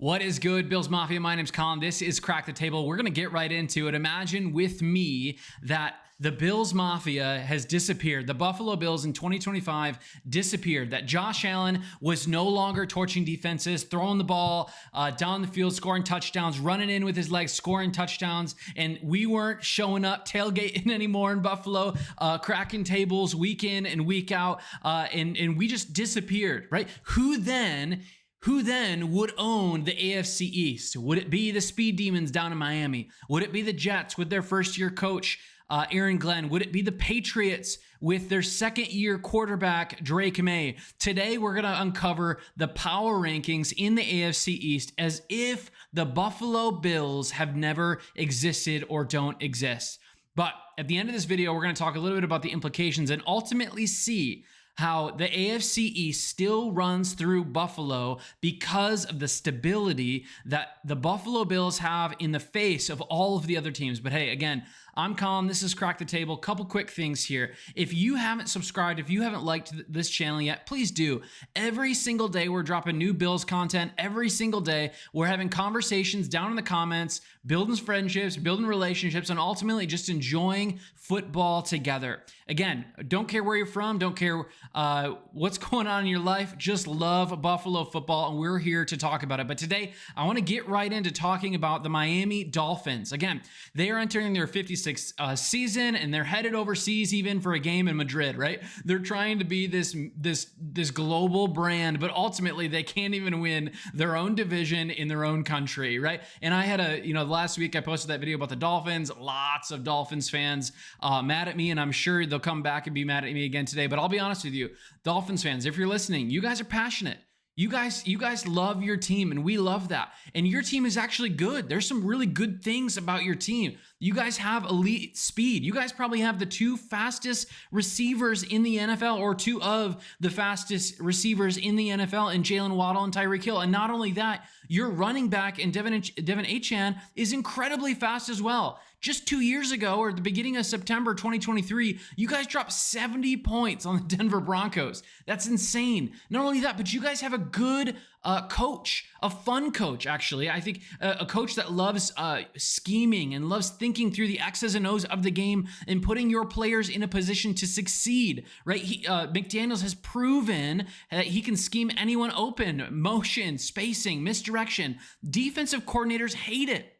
What is good, Bills Mafia? My name's Colin. This is Crack the Table. We're going to get right into it. Imagine with me that the Bills Mafia has disappeared. The Buffalo Bills in 2025 disappeared. That Josh Allen was no longer torching defenses, throwing the ball down the field, scoring touchdowns, running in with his legs, scoring touchdowns. And we weren't showing up tailgating anymore in Buffalo, cracking tables week in and week out. And we just disappeared, right? Who then would own the AFC East? Would it be the Speed Demons down in Miami? Would it be the Jets with their first-year coach, Aaron Glenn? Would it be the Patriots with their second-year quarterback, Drake May? Today, we're going to uncover the power rankings in the AFC East as if the Buffalo Bills have never existed or don't exist. But at the end of this video, we're going to talk a little bit about the implications and ultimately see how the AFC East still runs through Buffalo because of the stability that the Buffalo Bills have in the face of all of the other teams. But hey, again, I'm Colin. This is Crack the Table. Couple quick things here. If you haven't subscribed, if you haven't liked this channel yet, please do. Every single day, we're dropping new Bills content. Every single day, we're having conversations down in the comments, building friendships, building relationships, and ultimately just enjoying football together. Again, don't care where you're from, don't care what's going on in your life, just love Buffalo football, and we're here to talk about it. But today, I want to get right into talking about the Miami Dolphins. Again, they are entering their 56th season, and they're headed overseas even for a game in Madrid, right? They're trying to be this global brand, but ultimately they can't even win their own division in their own country, right? And I had last week I posted that video about the Dolphins. Lots of Dolphins fans mad at me, and I'm sure they'll come back and be mad at me again today. But I'll be honest with you, Dolphins fans, if you're listening, you guys are passionate. You guys love your team, and we love that. And your team is actually good. There's some really good things about your team. You guys have elite speed. You guys probably have the two fastest receivers in the NFL, or two of the fastest receivers in the NFL, in Jalen Waddle and Tyreek Hill. And not only that, your running back in Devin Achane is incredibly fast as well. Just 2 years ago, or at the beginning of September 2023, you guys dropped 70 points on the Denver Broncos. That's insane. Not only that, but you guys have a good coach, a fun coach, actually. I think a coach that loves scheming and loves thinking through the X's and O's of the game and putting your players in a position to succeed, right? McDaniels has proven that he can scheme anyone open, motion, spacing, misdirection. Defensive coordinators hate it.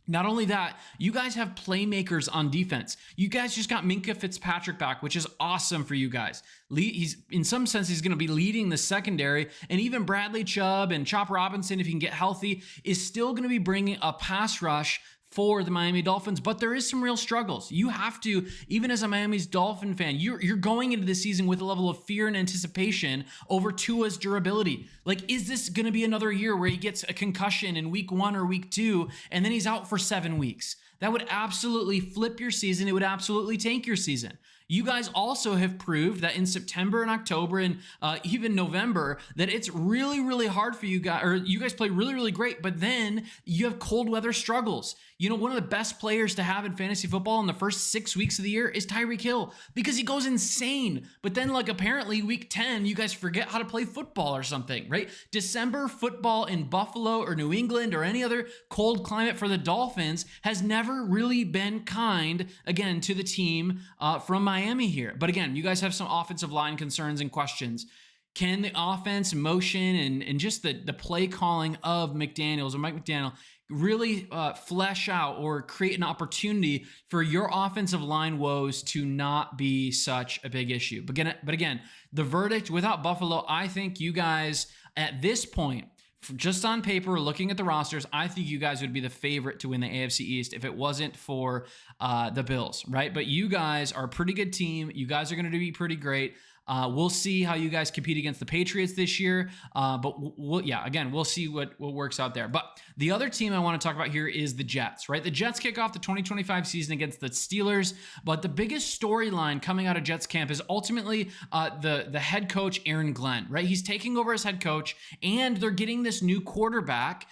Not only that, you guys have playmakers on defense. You guys just got Minkah Fitzpatrick back, which is awesome for you guys. He's, in some sense, he's going to be leading the secondary, and even Bradley Chubb and Chop Robinson, if he can get healthy, is still going to be bringing a pass rush for the Miami Dolphins. But there is some real struggles. You have to, even as a Miami's Dolphin fan, you're going into the season with a level of fear and anticipation over Tua's durability. Like, is this going to be another year where he gets a concussion in week 1 or week 2, and then he's out for 7 weeks? That would absolutely flip your season. It would absolutely tank your season. You guys also have proved that in September and October and even November that it's really, really hard for you guys, or you guys play really, really great, but then you have cold weather struggles. You know, one of the best players to have in fantasy football in the first 6 weeks of the year is Tyreek Hill, because he goes insane. But then, like, apparently week 10, you guys forget how to play football or something, right? December football in Buffalo or New England or any other cold climate for the Dolphins has never really been kind, again, to the team from Miami here. But again, you guys have some offensive line concerns and questions. Can the offense, motion, and just the play calling of McDaniels or Mike McDaniel really flesh out or create an opportunity for your offensive line woes to not be such a big issue? But again, the verdict without Buffalo, I think you guys at this point, just on paper, looking at the rosters, I think you guys would be the favorite to win the AFC East if it wasn't for the Bills, right? But you guys are a pretty good team. You guys are going to be pretty great. We'll see how you guys compete against the Patriots this year. But we'll see what works out there. But the other team I want to talk about here is the Jets, right? The Jets kick off the 2025 season against the Steelers. But the biggest storyline coming out of Jets camp is ultimately the head coach, Aaron Glenn, right? He's taking over as head coach, and they're getting this new quarterback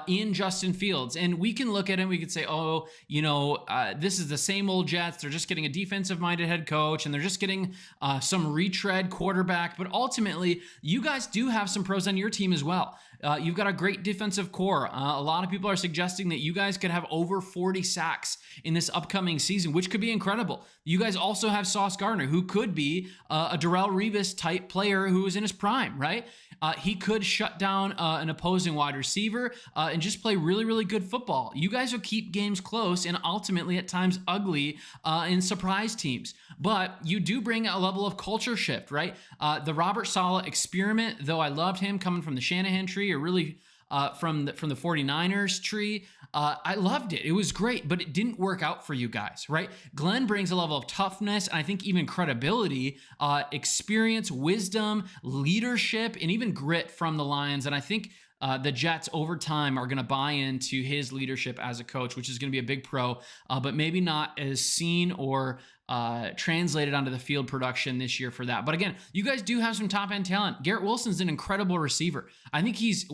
in Justin Fields. And we can look at him, we could say, this is the same old Jets. They're just getting a defensive-minded head coach, and they're just getting some retread quarterback. But ultimately, you guys do have some pros on your team as well. You've got a great defensive core. A lot of people are suggesting that you guys could have over 40 sacks in this upcoming season, which could be incredible. You guys also have Sauce Gardner, who could be a Darrelle Revis type player who is in his prime, right? He could shut down an opposing wide receiver and just play really, really good football. You guys will keep games close and ultimately at times ugly in surprise teams. But you do bring a level of culture shift, right? The Robert Saleh experiment, though I loved him coming from the Shanahan tree, or really from the 49ers tree. I loved it. It was great, but it didn't work out for you guys, right? Glenn brings a level of toughness, and I think even credibility, experience, wisdom, leadership, and even grit from the Lions. And I think the Jets over time are going to buy into his leadership as a coach, which is going to be a big pro, but maybe not as seen or translated onto the field production this year for that. But again, you guys do have some top end talent. Garrett Wilson's an incredible receiver. I think he's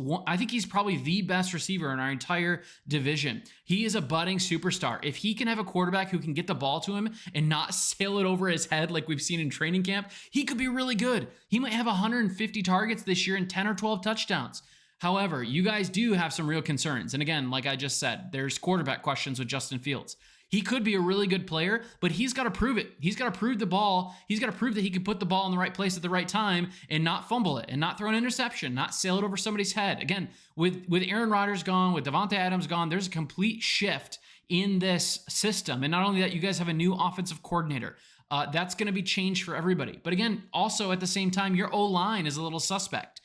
probably the best receiver in our entire division. He is a budding superstar. If he can have a quarterback who can get the ball to him and not sail it over his head like we've seen in training camp, he could be really good. He might have 150 targets this year and 10 or 12 touchdowns. However, you guys do have some real concerns. And again, like I just said, there's quarterback questions with Justin Fields. He could be a really good player, but he's got to prove it. He's got to prove the ball. He's got to prove that he can put the ball in the right place at the right time and not fumble it and not throw an interception, not sail it over somebody's head. Again, with Aaron Rodgers gone, with Devontae Adams gone, there's a complete shift in this system. And not only that, you guys have a new offensive coordinator. That's going to be changed for everybody. But again, also at the same time, your O-line is a little suspect.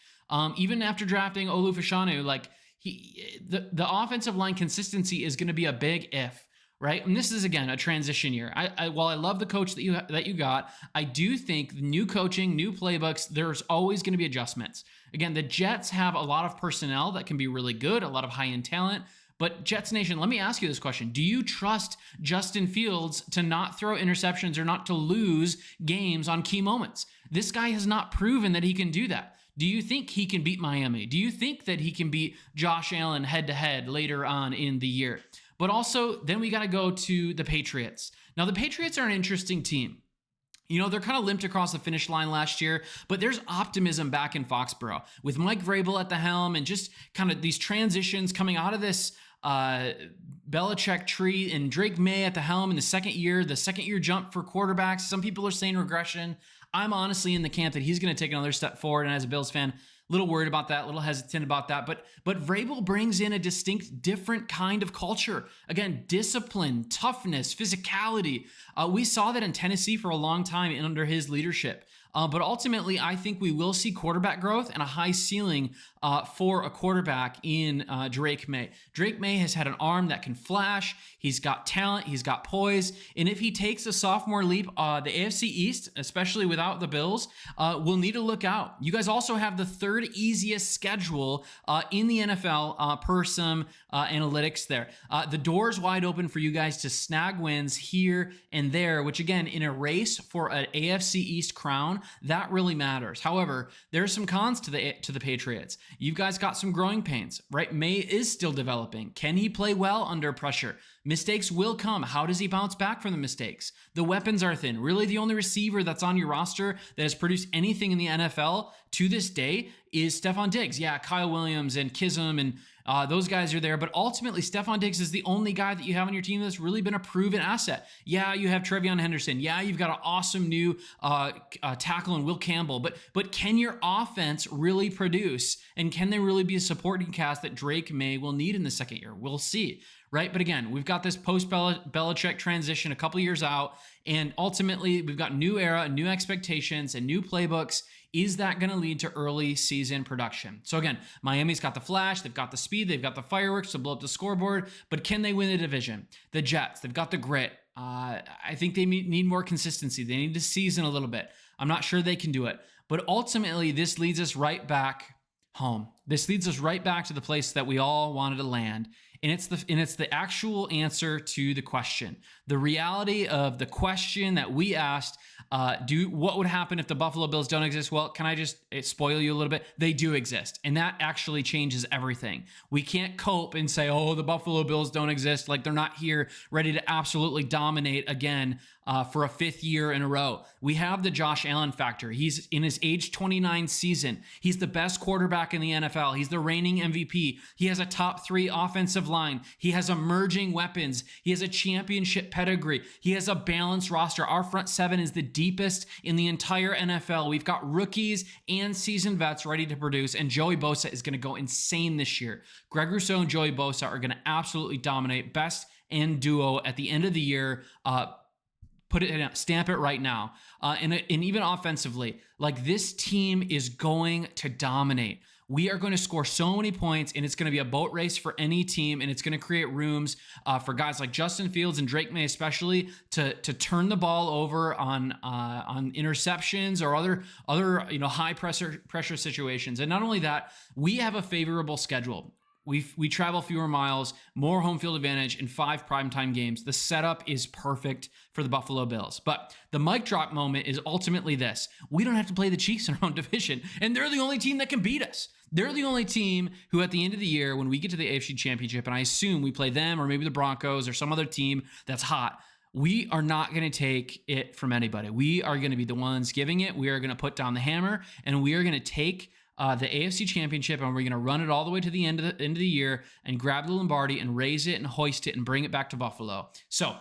Even after drafting Olu Fashanu, like the offensive line consistency is going to be a big if. Right. And this is, again, a transition year. While I love the coach that you got, I do think new coaching, new playbooks, there's always going to be adjustments. Again, the Jets have a lot of personnel that can be really good, a lot of high-end talent. But Jets Nation, let me ask you this question. Do you trust Justin Fields to not throw interceptions or not to lose games on key moments? This guy has not proven that he can do that. Do you think he can beat Miami? Do you think that he can beat Josh Allen head-to-head later on in the year? But also, then we got to go to the Patriots. Now, the Patriots are an interesting team. You know, they're kind of limped across the finish line last year, but there's optimism back in Foxborough with Mike Vrabel at the helm and just kind of these transitions coming out of this Belichick tree and Drake May at the helm in the second year jump for quarterbacks. Some people are saying regression. I'm honestly in the camp that he's going to take another step forward. And as a Bills fan, a little worried about that, a little hesitant about that. But Vrabel brings in a distinct, different kind of culture. Again, discipline, toughness, physicality. We saw that in Tennessee for a long time under his leadership. But ultimately, I think we will see quarterback growth and a high ceiling for a quarterback in Drake May. Drake May has had an arm that can flash. He's got talent. He's got poise. And if he takes a sophomore leap, the AFC East, especially without the Bills, will need to look out. You guys also have the third easiest schedule in the NFL per some analytics there. The door's wide open for you guys to snag wins here and there, which again, in a race for an AFC East crown, that really matters. However, there's some cons to the Patriots. You guys got some growing pains, right? May is still developing. Can he play well under pressure? Mistakes will come. How does he bounce back from the mistakes? The weapons are thin. Really, the only receiver that's on your roster that has produced anything in the NFL to this day is Stephon Diggs. Yeah, Kyle Williams and Kism and those guys are there, but ultimately Stephon Diggs is the only guy that you have on your team that's really been a proven asset. Yeah, you have Trevion Henderson. Yeah, you've got an awesome new tackle in Will Campbell, but can your offense really produce, and can they really be a supporting cast that Drake May will need in the second year? We'll see. Right. But again, we've got this post-Belichick transition a couple years out, and ultimately we've got new era, new expectations, and new playbooks. Is that going to lead to early season production? So again, Miami's got the flash, they've got the speed, they've got the fireworks to blow up the scoreboard, but can they win the division? The Jets, they've got the grit. I think they need more consistency. They need to season a little bit. I'm not sure they can do it. But ultimately, this leads us right back home. This leads us right back to the place that we all wanted to land. And it's the actual answer to the question. The reality of the question that we asked What would happen if the Buffalo Bills don't exist? Well, can I just spoil you a little bit? They do exist, and that actually changes everything. We can't cope and say, oh, the Buffalo Bills don't exist, like they're not here ready to absolutely dominate again for a 5th year in a row. We have the Josh Allen factor. He's in his age 29 season. He's the best quarterback in the NFL. He's the reigning MVP. He has a top 3 offensive line. He has emerging weapons. He has a championship pedigree. He has a balanced roster. Our front 7 is the deepest in the entire NFL. We've got rookies and seasoned vets ready to produce, and Joey Bosa is going to go insane this year. Greg Rousseau and Joey Bosa are going to absolutely dominate. Best and duo at the end of the year. Stamp it right now. And even offensively, like this team is going to dominate. We are going to score so many points, and it's going to be a boat race for any team, and it's going to create rooms for guys like Justin Fields and Drake May especially to turn the ball over on interceptions or other high pressure situations. And not only that, we have a favorable schedule. We travel fewer miles, more home field advantage, in 5 primetime games. The setup is perfect for the Buffalo Bills. But the mic drop moment is ultimately this. We don't have to play the Chiefs in our own division, and they're the only team that can beat us. They're the only team who at the end of the year, when we get to the AFC Championship, and I assume we play them or maybe the Broncos or some other team that's hot, we are not going to take it from anybody. We are going to be the ones giving it. We are going to put down the hammer, and we are going to take the AFC Championship, and we're going to run it all the way to the end of the year and grab the Lombardi and raise it and hoist it and bring it back to Buffalo. So,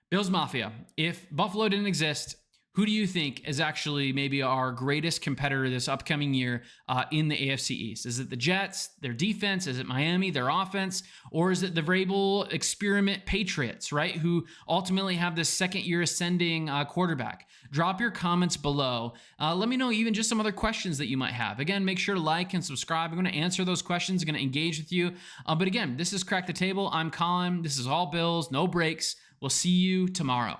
Bills Mafia, if Buffalo didn't exist, who do you think is actually maybe our greatest competitor this upcoming year in the AFC East? Is it the Jets, their defense? Is it Miami, their offense? Or is it the Vrabel experiment Patriots, right? Who ultimately have this second-year ascending quarterback? Drop your comments below. Let me know even just some other questions that you might have. Again, make sure to like and subscribe. I'm going to answer those questions. I'm going to engage with you. But again, this is Crack the Table. I'm Colin. This is all Bills, no breaks. We'll see you tomorrow.